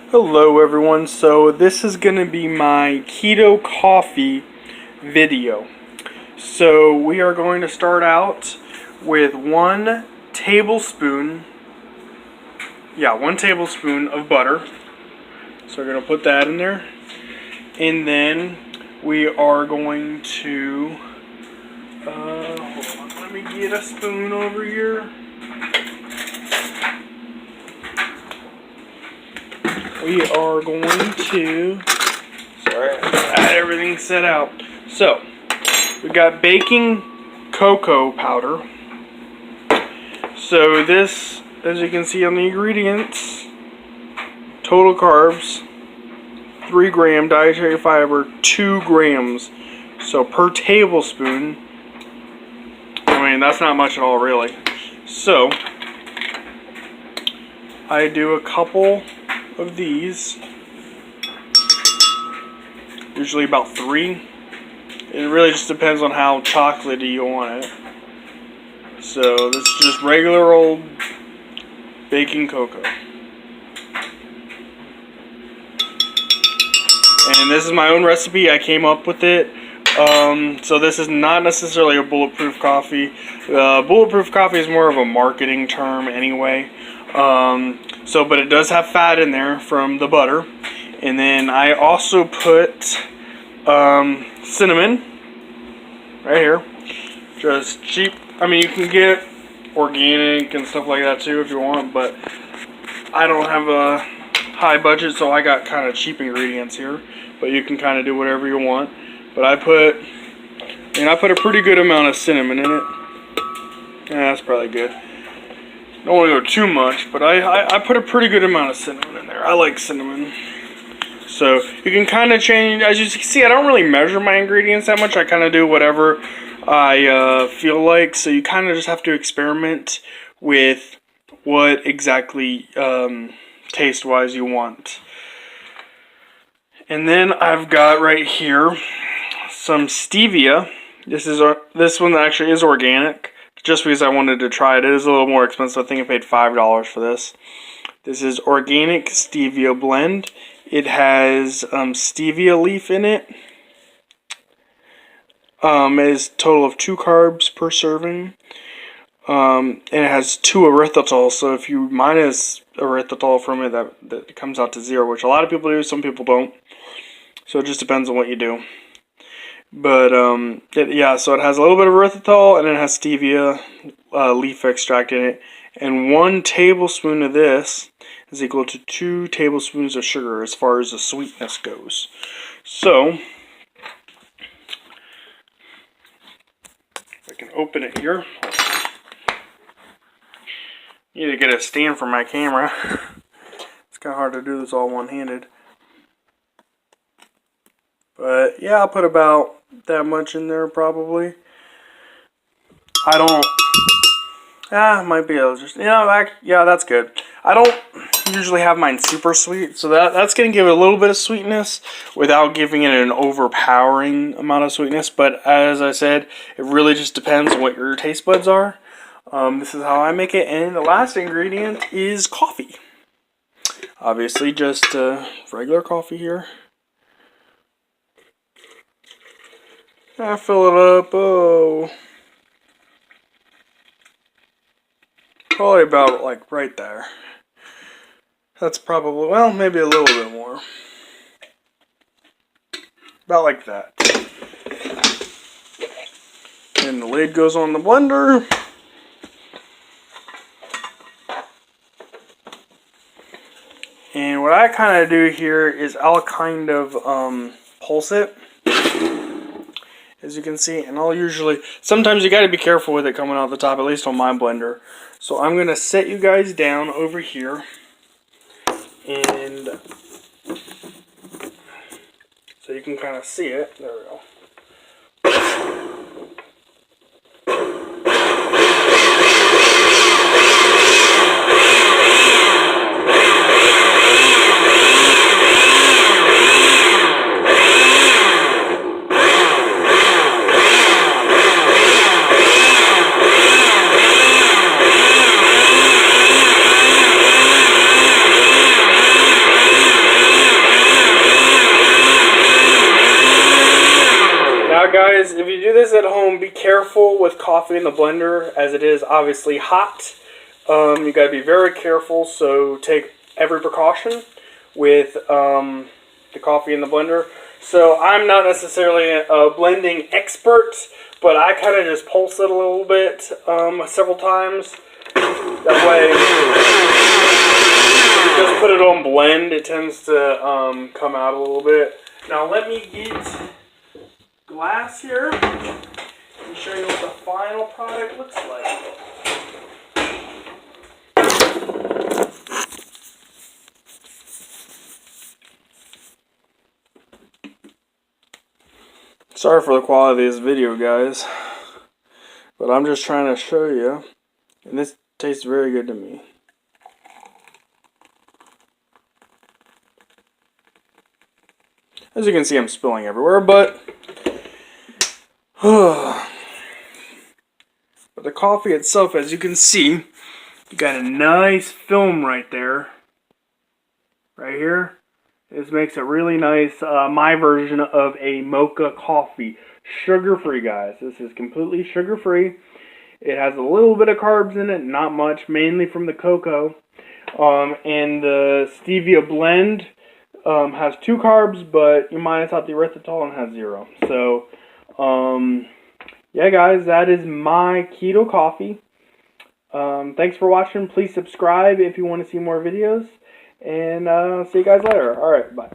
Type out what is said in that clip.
Hello everyone, so this is going to be my keto coffee video. So we are going to start out with 1 tablespoon of butter. So we're going to put that in there. And then we are going to, hold on, let me get a spoon over here. We are going to, I had everything set out. So, we got baking cocoa powder. So this, as you can see on the ingredients, total carbs, 3 gram, dietary fiber, 2 grams. So per tablespoon, I mean, that's not much at all really. So, I do a couple of these, usually about 3. It really just depends on how chocolatey you want it. So this is just regular old baking cocoa, and this is my own recipe. I came up with it. So this is not necessarily a bulletproof coffee. Bulletproof coffee is more of a marketing term anyway. But it does have fat in there from the butter. And then I also put cinnamon right here. Just cheap. I mean, you can get organic and stuff like that too if you want, but I don't have a high budget, so I got kind of cheap ingredients here. But you can kind of do whatever you want. But I put a pretty good amount of cinnamon in it. Yeah, that's probably good. Don't want to go too much, but I put a pretty good amount of cinnamon in there. I like cinnamon. So you can kind of change. As you can see, I don't really measure my ingredients that much. I kind of do whatever I feel like. So you kind of just have to experiment with what exactly taste-wise you want. And then I've got right here some stevia. This one actually is organic, just because I wanted to try it. It is a little more expensive. I think I paid $5 for this. This is organic stevia blend. It has stevia leaf in it. It is a total of 2 carbs per serving. And it has 2 erythritol. So if you minus erythritol from it, that comes out to 0, which a lot of people do. Some people don't. So it just depends on what you do. But so it has a little bit of erythritol, and it has stevia leaf extract in it. And 1 tablespoon of this is equal to 2 tablespoons of sugar as far as the sweetness goes. So, I can open it here. Need to get a stand for my camera. It's kind of hard to do this all one-handed. But yeah, I'll put about that much in there probably. Might be able to just, yeah, that's good. I don't usually have mine super sweet, so that's going to give it a little bit of sweetness without giving it an overpowering amount of sweetness. But as I said, it really just depends on what your taste buds are. This is how I make it. And the last ingredient is coffee. Obviously, just regular coffee here. I fill it up, probably about like right there. That's probably, well, maybe a little bit more. About like that. And the lid goes on the blender. And what I kind of do here is I'll kind of pulse it, as you can see, and I'll usually, sometimes you got to be careful with it coming out the top, at least on my blender. So I'm going to set you guys down over here, and so you can kind of see it. There we go. be careful with coffee in the blender, as it is obviously hot. You got to be very careful, so take every precaution with the coffee in the blender. So I'm not necessarily a blending expert, but I kind of just pulse it a little bit several times. That way, if you just put it on blend, it tends to come out a little bit. Now let me get glass here and show you what the final product looks like. Sorry for the quality of this video, guys, but I'm just trying to show you, and this tastes very good to me. As you can see, I'm spilling everywhere, but the coffee itself, as you can see, you got a nice film right there, right here. This makes a really nice, my version of a mocha coffee. Sugar-free, guys. This is completely sugar-free. It has a little bit of carbs in it, not much, mainly from the cocoa. And the stevia blend has 2 carbs, but you minus out the erythritol and has 0. So, yeah, guys, that is my keto coffee. Thanks for watching. Please subscribe if you want to see more videos. And see you guys later. Alright, bye.